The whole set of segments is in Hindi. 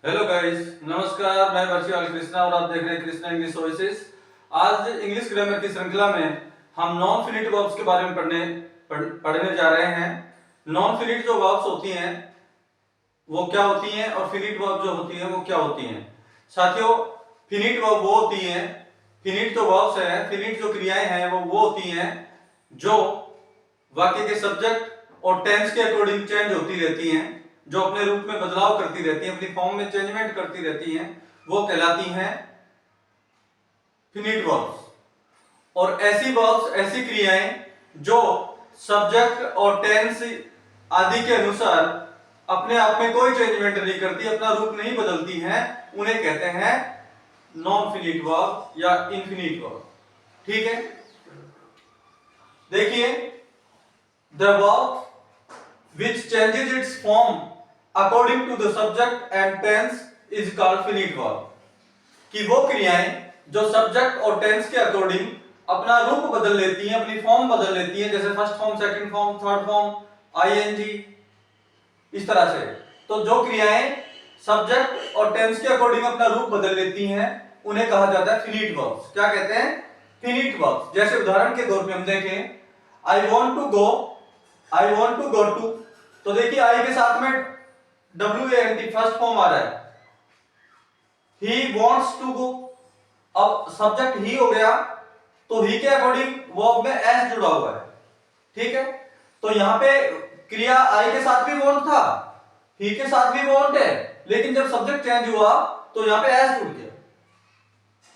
हेलो गाइस, नमस्कार। मैं वर्षियाल कृष्णा और आप देख रहे हैं कृष्णा इंग्लिश वॉइसेस। आज इंग्लिश ग्रामर की श्रृंखला में हम नॉन फिनिट वर्ब्स के बारे में पढ़ने जा रहे हैं। नॉन फिनिट जो वर्ब्स होती हैं वो क्या होती हैं और फिनिट वर्ब जो होती हैं वो क्या होती हैं। साथियों, फिनिट वर्ब वो होती हैं, फिनिट जो वर्ब्स हैं, फिनिट जो क्रियाएं हैं वो होती हैं जो वाक्य के सब्जेक्ट और टेंस के अकॉर्डिंग चेंज होती रहती हैं, जो अपने रूप में बदलाव करती रहती हैं, अपनी फॉर्म में चेंजमेंट करती रहती हैं, वो कहलाती हैं फिनिट वर्ब्स। और ऐसी वर्ब्स, ऐसी क्रियाएं जो सब्जेक्ट और टेंस आदि के अनुसार अपने आप में कोई चेंजमेंट नहीं करती, अपना रूप नहीं बदलती हैं, उन्हें कहते हैं नॉन फिनिट वर्ब या इनफिनिट वर्ब। ठीक है, देखिए, the verb which changes its form according to the subject and tense is called finite verb। कि वो क्रियाएं जो सब्जेक्ट और टेंस के अकॉर्डिंग अपना रूप बदल लेती हैं, अपनी फॉर्म बदल लेती हैं, जैसे first form, second form, third form, I N G, इस तरह से। तो जो क्रियाएं सब्जेक्ट और टेंस के अकॉर्डिंग अपना रूप बदल लेती हैं उन्हें कहा जाता है फिनिट वर्ब्स। क्या कहते हैं? Finite verbs. जैसे उदाहरण के तौर पे हम देखें, I want to go, I want to go to, तो देखिए आई के साथ में WANT फर्स्ट फॉर्म आ रहा है, ही वॉन्ट्स टू गो। अब सब्जेक्ट ही हो गया तो ही के अकॉर्डिंग वर्ब में एस जुड़ा हुआ है। ठीक है, तो यहां पे क्रिया आई के साथ भी वॉन्ट था, ही के साथ भी वॉन्ट है, लेकिन जब सब्जेक्ट चेंज हुआ तो यहां पे एस जुड़ गया।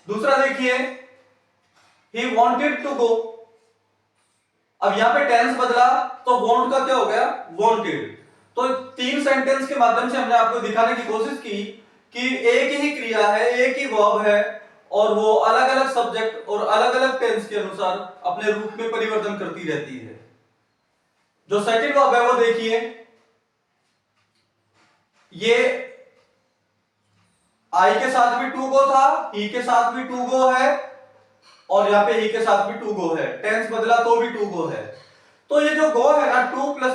दूसरा देखिए, ही वॉन्टेड टू गो, अब यहां पे टेंस बदला तो वॉन्ट का क्या हो गया? वॉन्टेड। तो तीन सेंटेंस के माध्यम से हमने आपको दिखाने की कोशिश की कि एक ही क्रिया है, एक ही वर्ब है और वो अलग अलग सब्जेक्ट और अलग अलग टेंस के अनुसार अपने रूप में परिवर्तन करती रहती है। जो सेकंड वर्ब है वो देखिए, ये आई के साथ भी टू गो था, ही के साथ भी टू गो है और यहां पे ही के साथ भी टू गो है, टेंस बदला तो भी टू गो है। तो ये जो गो है ना, टू प्लस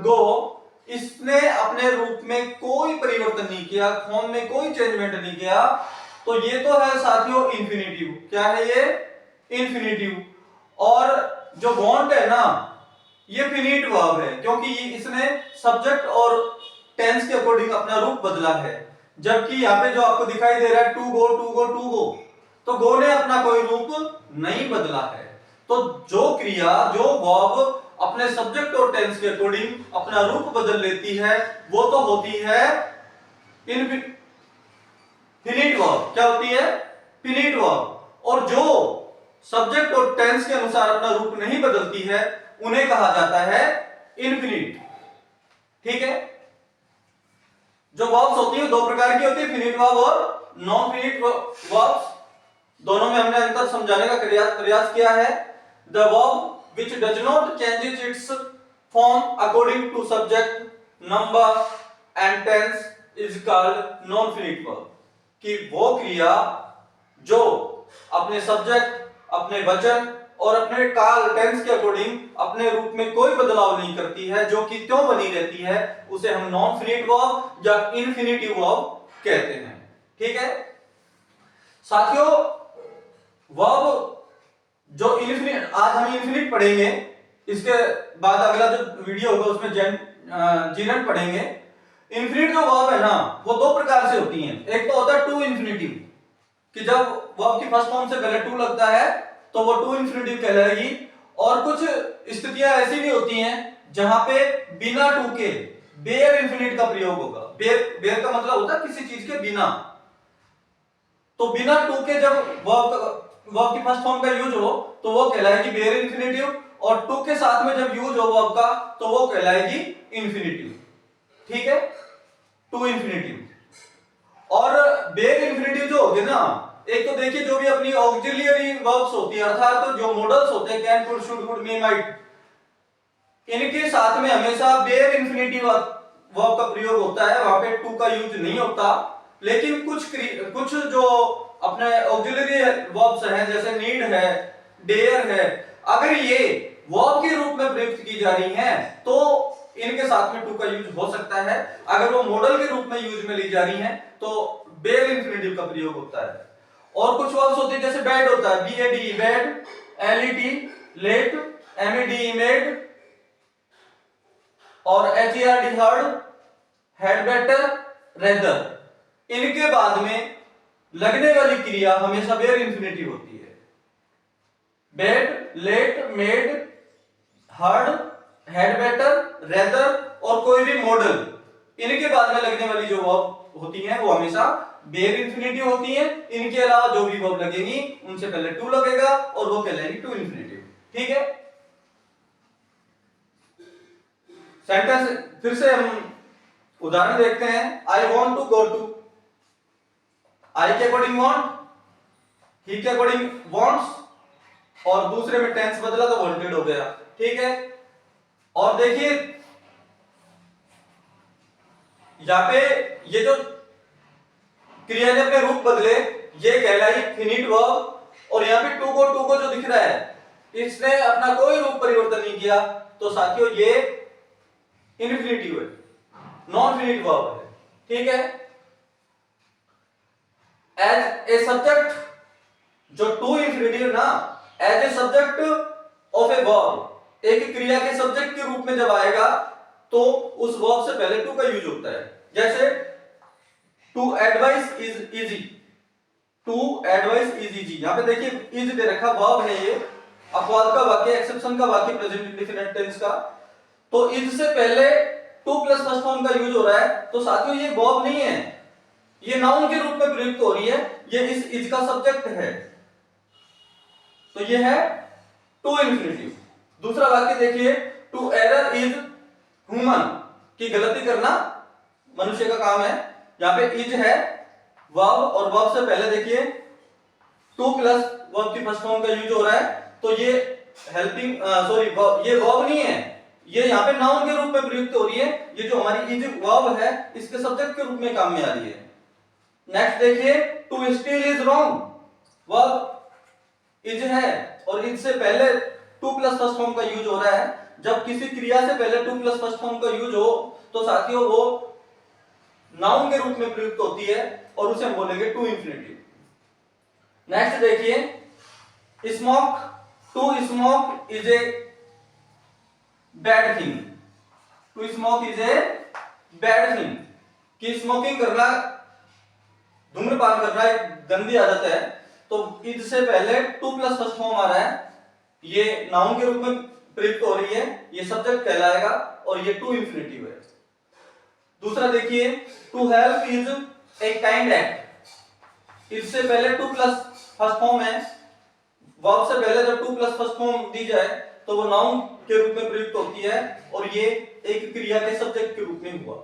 गो, इसने अपने रूप में कोई परिवर्तन नहीं किया, फॉर्म में कोई चेंजमेंट नहीं किया। तो ये तो है साथियों इंफिनिटिव। क्या है ये? इंफिनिटिव। और जो वांट है ना, ये फिनिट वर्ब है, क्योंकि इसने सब्जेक्ट और टेंस के अकॉर्डिंग अपना रूप बदला है। जबकि यहाँ पे जो आपको दिखाई दे रहा है to go to go to go, तो गो ने अपना कोई रूप नहीं बदला है। तो जो क्रिया, जो वर्ब अपने सब्जेक्ट और टेंस के अकॉर्डिंग अपना रूप बदल लेती है वो तो होती है फिनिट वर्ब। क्या होती है? Finite verb. और जो सब्जेक्ट और टेंस के अनुसार अपना रूप नहीं बदलती है उन्हें कहा जाता है इनफिनिट। ठीक है, जो वर्ब्स होती है दो प्रकार की होती है, फिनिट वर्ब और नॉन फिनिट वर्ब्स। दोनों में हमने अंतर समझाने का प्रयास किया है। The verb which does not changes its form according to subject, number and tense is called non-finite verb। कि वो क्रिया जो अपने सब्जेक्ट, अपने वचन और अपने काल, टेंस के अकॉर्डिंग अपने रूप में कोई बदलाव नहीं करती है, जो कि त्यों बनी रहती है, उसे हम नॉन फिनिट वर्ब या इनफिनिटिव वर्ब कहते हैं। ठीक है साथियों, वर्ब जो इनफिनिट, आज हम इनफिनिट पढ़ेंगे, इसके बाद अगला जो वीडियो होगा उसमें जीरेंट पढ़ेंगे। इनफिनिट जो वर्ब है ना, वो दो प्रकार से होती हैं। एक तो होता है टू इनफिनिटिव, कि जब वर्ब की फर्स्ट फॉर्म से पहले टू लगता है तो वो टू इनफिनिटिव कहलाएगी। और कुछ स्थितियां ऐसी भी होती हैं जहां पे बिना टू के बेयर इनफिनिट का प्रयोग होगा। बेयर का मतलब होता है किसी चीज के बिना। तो बिना टू के जब वर्ब की फर्स्ट फॉर्म का यूज हो तो वो कहलाएगी बेयर इनफिनिटिव, और टू के साथ में जब यूज हो वर्ब का तो वो कहलाएगी इनफिनिटिव। ठीक है, टू इनफिनिटिव। और बेयर इनफिनिटिव जो होगी ना, एक तो देखिए जो भी अपनी ऑक्सिलियरी वर्ब्स होती है, अर्थात तो जो मॉडल्स होते हैं can, could, should, would, may, might, इनके साथ में हमेशा बेयर इनफिनिटिव वर्ब का प्रयोग होता है, वहां पे टू का यूज नहीं होता। लेकिन कुछ जो अपने ऑक्सिलरी वर्ब्स हैं, जैसे नीड है, डेयर है, अगर ये वर्ब के रूप में प्रयुक्त की जा रही हैं तो इनके साथ में टू का यूज हो सकता है। अगर वो मॉडल के रूप में यूज में ली जा रही हैं तो बेयर इंफिनिटिव का प्रयोग होता है। और कुछ वर्ब्स होते हैं जैसे बेड होता है, BAD bade, LET let, MED made, और HERD heard, had better, rather. इनके बाद में लगने वाली क्रिया हमेशा बेयर इंफिनिटिव होती है। Bade, let, made, heard, had better, rather और कोई भी मॉडल, इनके बाद में लगने वाली जो वर्ब होती हैं वो हमेशा बेयर इंफिनिटिव होती हैं। इनके अलावा जो भी वर्ब लगेंगी उनसे पहले टू लगेगा और वो कहलाएंगी टू इंफिनिटिव। ठीक है, सेंटेंस फिर से हम उदाहरण देखते हैं। I want to go to, I के अकॉर्डिंग वॉन्ट, ही के अकॉर्डिंग वॉन्ट्स, और दूसरे में टेंस बदला तो वांटेड हो गया। ठीक है, और देखिए यहां पे ये जो क्रिया ने अपने रूप बदले ये कहलाई फिनिट वर्ब, और यहाँ पे टू को जो दिख रहा है इसने अपना कोई रूप परिवर्तन नहीं किया, तो साथियों ये इनफिनिटिव है, नॉन फिनिट वर्ब है। ठीक है, एज ए सब्जेक्ट, जो टू इंफिनिटिव ना, as a subject of a verb, एक क्रिया के सब्जेक्ट के रूप में जब आएगा तो उस वर्ब से पहले टू का यूज होता है। जैसे to advice is easy, to advice is easy, यहां पे देखिए इज दे रखा, वर्ब है ये, अपवाद का वाक्य, एक्सेप्शन का वाक्य, प्रेजेंट इंडेफिनिट टेंस का, तो इज से पहले टू प्लस फर्स्ट फॉर्म का यूज हो रहा है, तो साथियों ये वर्ब नहीं है, ये नाउन के रूप में प्रयुक्त हो रही है, ये इस इज का सब्जेक्ट है, तो ये है टू इंफिनिटिव। दूसरा वाक्य देखिए, टू एरर इज ह्यूमन, की गलती करना मनुष्य का काम है, यहां पे इज है वर्ब, और वर्ब से पहले देखिए टू प्लस वर्ब की फर्स्ट फॉर्म का यूज हो रहा है, तो ये हेल्पिंग ये वर्ब नहीं है, ये यहाँ पे नाउन के रूप में प्रयुक्त हो रही है, ये जो हमारी इज वर्ब है इसके सब्जेक्ट के रूप में काम में आ रही है। नेक्स्ट देखिए, to steal is wrong, verb is है और इज से पहले टू प्लस फर्स्ट फॉर्म का यूज हो रहा है। जब किसी क्रिया से पहले टू प्लस फर्स्ट फॉर्म का यूज हो तो साथियों वो नाउन के रूप में प्रयुक्त होती है और उसे हम बोलेंगे टू इंफिनिटिव। नेक्स्ट देखिए, smoke, to smoke is a bad thing, to smoke is a bad thing, कि स्मोकिंग करना, धूम्रपान करना एक गंदी आदत है, तो इज से पहले टू प्लस फर्स्ट फॉर्म आ रहा है, ये नाउन के रूप में प्रयुक्त हो रही है, ये सब्जेक्ट कहलाएगा और ये टू इंफिनिटिव है। दूसरा देखिए, to help is a kind act, इससे पहले टू प्लस फर्स्ट फॉर्म है, वर्ब से पहले जब टू प्लस फर्स्ट फॉर्म दी जाए तो वो नाउन के रूप में प्रयुक्त होती है और ये एक क्रिया के सब्जेक्ट के रूप में हुआ।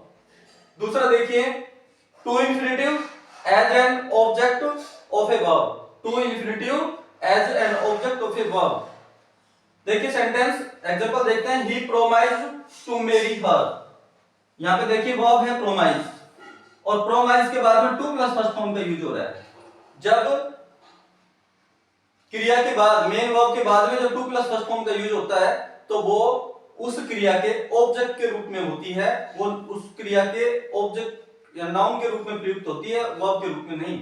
दूसरा देखिए, to infinitive as an object of a verb, to infinitive as an object of a verb. देखिए सेंटेंस एग्जांपल देखते हैं, ही प्रोमाइज्ड टू मैरी हर, यहां पे देखिए वर्ब है प्रोमाइज, और प्रोमाइज के बाद में टू प्लस फर्स्ट फॉर्म का यूज हो रहा है। जब क्रिया के बाद, मेन वर्ब के बाद में जब टू प्लस फर्स्ट फॉर्म का यूज होता है तो वो उस क्रिया के ऑब्जेक्ट के रूप में होती है, वो उस क्रिया के ऑब्जेक्ट या नाउन के रूप में प्रयुक्त होती है, वर्ब के रूप में नहीं।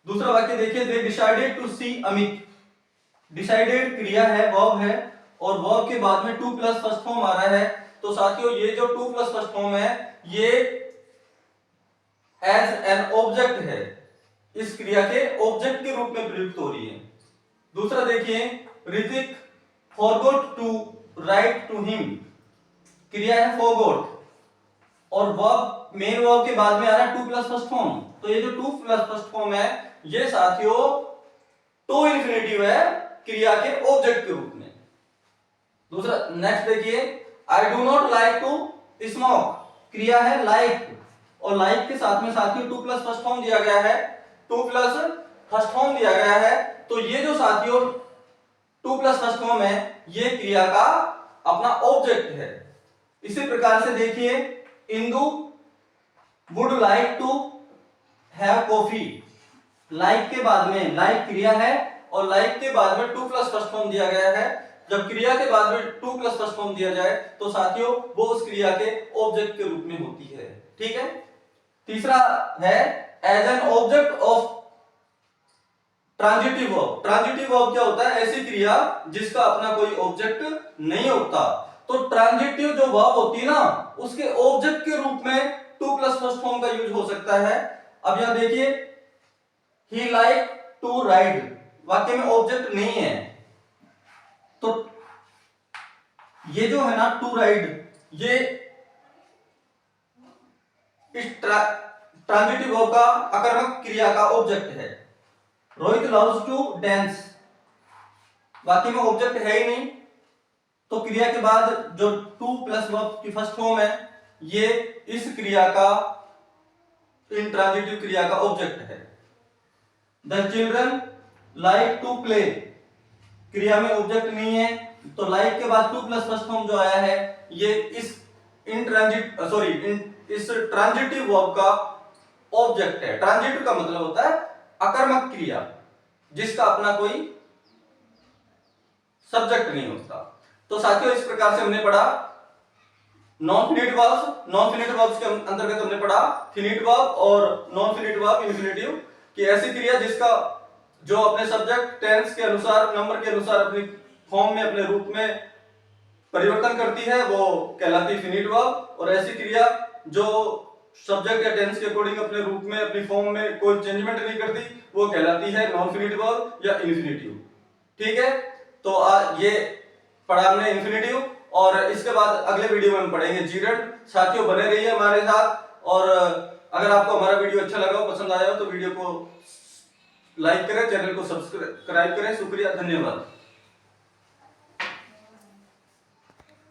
दूसरा वाक्य देखिए, they decided to see Amit, decided क्रिया है, वर्ब है, और वर्ब के बाद में टू प्लस फर्स्ट फॉर्म आ रहा है, तो साथियों ये जो टू प्लस फर्स्ट फॉर्म है ये एज एन ऑब्जेक्ट है, इस क्रिया के ऑब्जेक्ट के रूप में प्रयुक्त हो रही है। दूसरा देखिए, Hrithik forgot to write to him, क्रिया है फॉरगॉट और वर्ब, मेन वर्ब के बाद में आ रहा है टू प्लस फर्स्ट फॉर्म, तो ये जो टू प्लस फर्स्ट फॉर्म है ये साथियों टू इंफिनिटिव है क्रिया के ऑब्जेक्ट के रूप में। दूसरा नेक्स्ट देखिए, I do not like to smoke, क्रिया है लाइक, और लाइक के साथ में साथियों टू प्लस फर्स्ट फॉर्म दिया गया है, टू प्लस फर्स्ट फॉर्म दिया गया है, तो ये जो साथियों टू प्लस फर्स्ट फॉर्म है ये क्रिया का अपना ऑब्जेक्ट है। इसी प्रकार से देखिए, Indu would like to have coffee, like के बाद में, लाइक क्रिया है और लाइक के बाद में टू प्लस फर्स्ट फॉर्म दिया गया है। जब क्रिया के बाद में टू प्लस फर्स्ट फॉर्म दिया जाए तो साथियों वो उस क्रिया के ऑब्जेक्ट के रूप में होती है। ठीक है। तीसरा है as an object of transitive verb. Transitive verb क्या होता है? ऐसी क्रिया जिसका अपना कोई ऑब्जेक्ट नहीं होता। तो ट्रांजिटिव जो वर्ब होती है ना, उसके ऑब्जेक्ट के रूप में टू प्लस फर्स्ट फॉर्म का यूज हो सकता है। अब यहां देखिए, ही लाइक टू राइड वाक्य में ऑब्जेक्ट नहीं है, तो ये जो है ना टू राइड, ये इस ट्रांजिटिव वर्ब का अकर्मक क्रिया का ऑब्जेक्ट है। रोहित लव्स टू डांस वाक्य में ऑब्जेक्ट है ही नहीं, तो क्रिया के बाद जो टू प्लस वर्ब की फर्स्ट फॉर्म है ये इस क्रिया का, इंट्रांजिटिव क्रिया का ऑब्जेक्ट है। The children like to play क्रिया में ऑब्जेक्ट नहीं है, तो लाइक के बाद टू प्लस फर्स्ट फॉर्म जो आया है ये इस इस ट्रांजिटिव वर्ब का ऑब्जेक्ट है। ट्रांजिटिव का मतलब होता है अकर्मक क्रिया जिसका अपना कोई सब्जेक्ट नहीं होता। तो साथियों इस प्रकार से हमने पढ़ा non finite verbs. Non finite verbs के अंतर्गत हमने पढ़ा फिनिट वर्ब और नॉन फिनिट वर्ब इंफिनिटिव की ऐसी क्रिया जिसका जो अपने सब्जेक्ट टेंस के अनुसार, नंबर के अनुसार अपनी फॉर्म में, अपने रूप में परिवर्तन करती है वो कहलाती है फिनिट वर्ब। और ऐसी क्रिया जो सब्जेक्ट या टेंस के अकॉर्डिंग अपने रूप में, अपनी फॉर्म में कोई चेंजमेंट नहीं करती वो कहलाती है नॉन फिनिट वर्ब या इंफिनिटिव। ठीक है। तो ये पढ़ा हमने इंफिनिटिव, और इसके बाद अगले वीडियो में हम पढ़ेंगे जीरेंड। साथियों बने रहिए हमारे साथ, और अगर आपको हमारा वीडियो अच्छा लगा हो, पसंद आया हो, तो वीडियो को लाइक करें, चैनल को सब्सक्राइब करें। शुक्रिया, धन्यवाद।